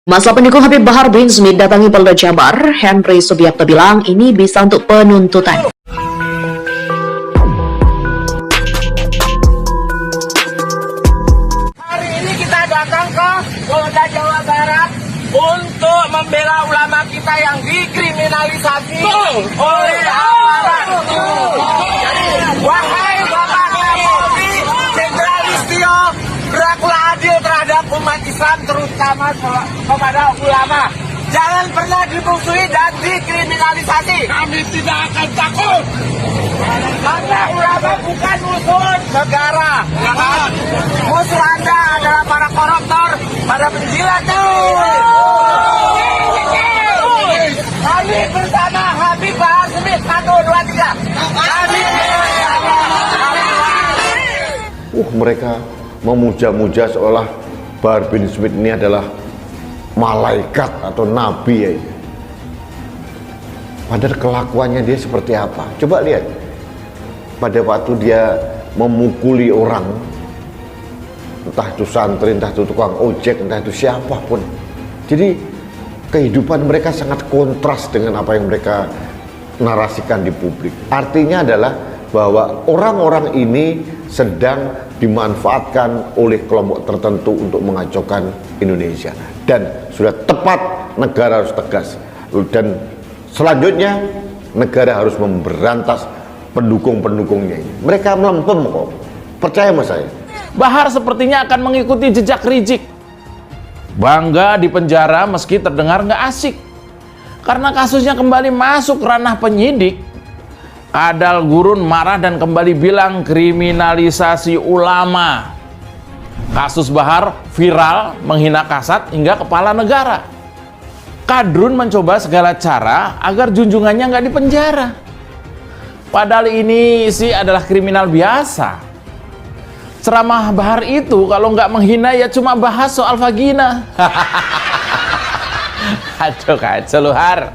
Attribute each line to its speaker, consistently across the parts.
Speaker 1: Masa pendukung Habib Bahar bin Smith datangi Polda Jabar. Henry Subiakto bilang ini bisa untuk penuntutan.
Speaker 2: Hari ini kita datang ke Polda Jawa Barat untuk membela ulama kita yang dikriminalisasi oleh aparat. Wahai Bapak Kapolri Jenderal Listio, berlakulah adil terhadap umat Islam, terutama kepada ulama. Jangan pernah dimusuhi dan dikriminalisasi. Kami tidak akan takut. Karena ulama bukan musuh negara. Musuh Anda adalah para koruptor, para penjilat. Kami bersama Habib Bahar Smith 1, 2, 3. Kami
Speaker 3: mereka memuja-muja seolah Bahar bin Smith ini adalah malaikat atau nabi ya. Padahal kelakuannya dia seperti apa? Coba lihat. Pada waktu dia memukuli orang, entah itu santri, entah itu tukang ojek, entah itu siapapun. Jadi kehidupan mereka sangat kontras dengan apa yang mereka narasikan di publik. Artinya adalah bahwa orang-orang ini sedang dimanfaatkan oleh kelompok tertentu untuk mengacaukan Indonesia. Dan sudah tepat negara harus tegas. Dan selanjutnya negara harus memberantas pendukung-pendukungnya ini. Mereka melempem kok. Percaya sama saya.
Speaker 4: Bahar sepertinya akan mengikuti jejak Rizik. Bangga di penjara meski terdengar nggak asik. Karena kasusnya kembali masuk ranah penyidik. Adal Gurun marah dan kembali bilang kriminalisasi ulama. Kasus Bahar viral menghina kasat hingga kepala negara. Kadrun mencoba segala cara agar junjungannya nggak dipenjara. Padahal ini sih adalah kriminal biasa. Ceramah Bahar itu kalau nggak menghina ya cuma bahas soal vagina. Aduh kacau lu Har.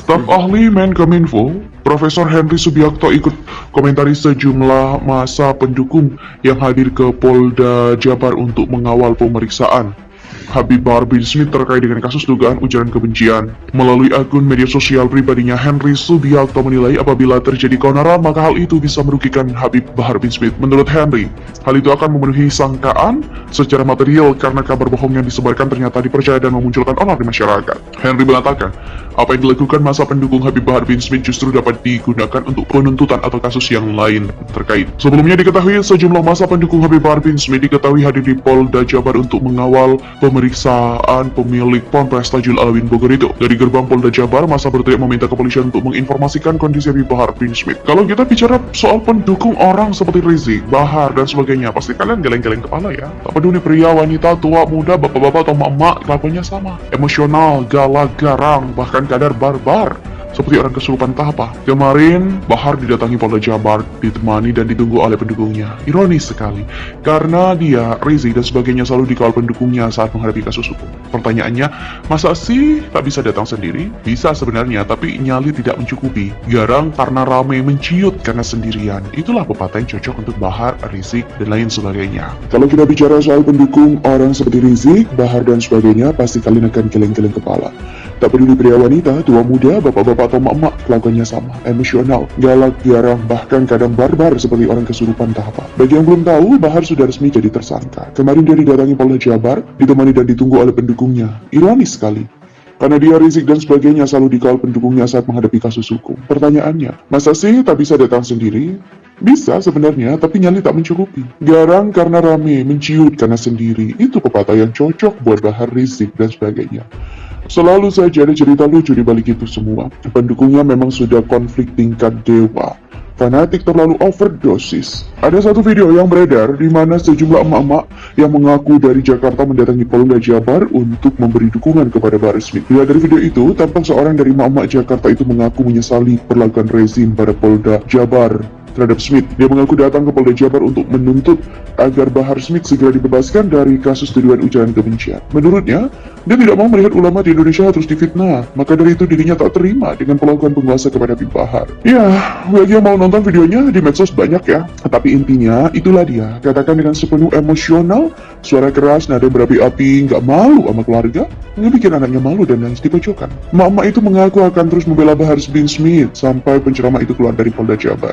Speaker 5: Staf ahli Menkominfo, Profesor Henry Subiakto ikut komentari sejumlah massa pendukung yang hadir ke Polda Jabar untuk mengawal pemeriksaan Habib Bahar bin Smith terkait dengan kasus dugaan ujaran kebencian. Melalui akun media sosial pribadinya, Henry Subiakto menilai apabila terjadi keonaran, maka hal itu bisa merugikan Habib Bahar bin Smith. Menurut Henry, hal itu akan memenuhi sangkaan secara material karena kabar bohong yang disebarkan ternyata dipercaya dan memunculkan onar di masyarakat. Henry mengatakan, apa yang dilakukan masa pendukung Habib Bahar bin Smith justru dapat digunakan untuk penuntutan atau kasus yang lain terkait. Sebelumnya diketahui sejumlah masa pendukung Habib Bahar bin Smith diketahui hadir di Polda Jabar untuk mengawal pemeriksaan pemilik Ponpes Tajul Alawin Bogor itu. Dari gerbang Polda Jabar, masa berteriak meminta kepolisian untuk menginformasikan kondisi Habib Bahar bin Smith. Kalau kita bicara soal pendukung orang seperti Rizik, Bahar, dan sebagainya, pasti kalian geleng-geleng kepala ya. Tak peduli pria, wanita, tua, muda, bapak-bapak, atau emak-emak, kelakuannya sama. Emosional, galak, garang, bahkan kadar barbar. Seperti orang kesurupan entah apa. Kemarin, Bahar didatangi Polda Jabar, ditemani dan ditunggu oleh pendukungnya. Ironis sekali, karena dia, Rizik, dan sebagainya selalu dikawal pendukungnya saat menghadapi kasus hukum. Pertanyaannya, masa sih tak bisa datang sendiri? Bisa sebenarnya, tapi nyali tidak mencukupi. Garang karena ramai, menciut karena sendirian. Itulah pepatah yang cocok untuk Bahar, Rizik, dan lain sebagainya. Kalau kita bicara soal pendukung orang seperti Rizik, Bahar, dan sebagainya, pasti kalian akan geleng-geleng kepala. Tak peduli pria, wanita, tua, muda, bapak-bapak, atau emak-emak, kelakuannya sama, emosional, galak, garang, bahkan kadang barbar seperti orang kesurupan entah apa. Bagi yang belum tahu, Bahar sudah resmi jadi tersangka. Kemarin dia didatangi Polda Jabar, ditemani dan ditunggu oleh pendukungnya. Ironis sekali, karena dia, Rizik, dan sebagainya selalu dikawal pendukungnya saat menghadapi kasus hukum. Pertanyaannya, masa sih tak bisa datang sendiri? Bisa sebenarnya, tapi nyali tak mencukupi. Garang karena rame, menciut karena sendiri. Itu pepatah yang cocok buat Bahar, Rizik, dan sebagainya. Selalu saja ada cerita lucu di balik itu semua. Pendukungnya memang sudah konflik tingkat dewa. Fanatik terlalu overdosis. Ada satu video yang beredar di mana sejumlah emak-emak yang mengaku dari Jakarta mendatangi Polda Jabar untuk memberi dukungan kepada Bahar Smith. Bila dari video itu, tampak seorang dari emak-emak Jakarta itu mengaku menyesali perlakuan rezim pada Polda Jabar terhadap Smith. Dia mengaku datang ke Polda Jabar untuk menuntut agar Bahar Smith segera dibebaskan dari kasus tuduhan ujaran kebencian. Menurutnya, dia tidak mau melihat ulama di Indonesia terus difitnah, maka dari itu dirinya tak terima dengan perlakuan penguasa kepada Habib Bahar. Ya, bagi yang mau nonton videonya di medsos banyak ya, tapi intinya itulah dia, katakan dengan sepenuh emosional, suara keras, nada berapi-api, nggak malu sama keluarga, nggak bikin anaknya malu dan nangis di pojokan. Mama itu mengaku akan terus membela Bahar bin Smith sampai penceramah itu keluar dari Polda Jabar.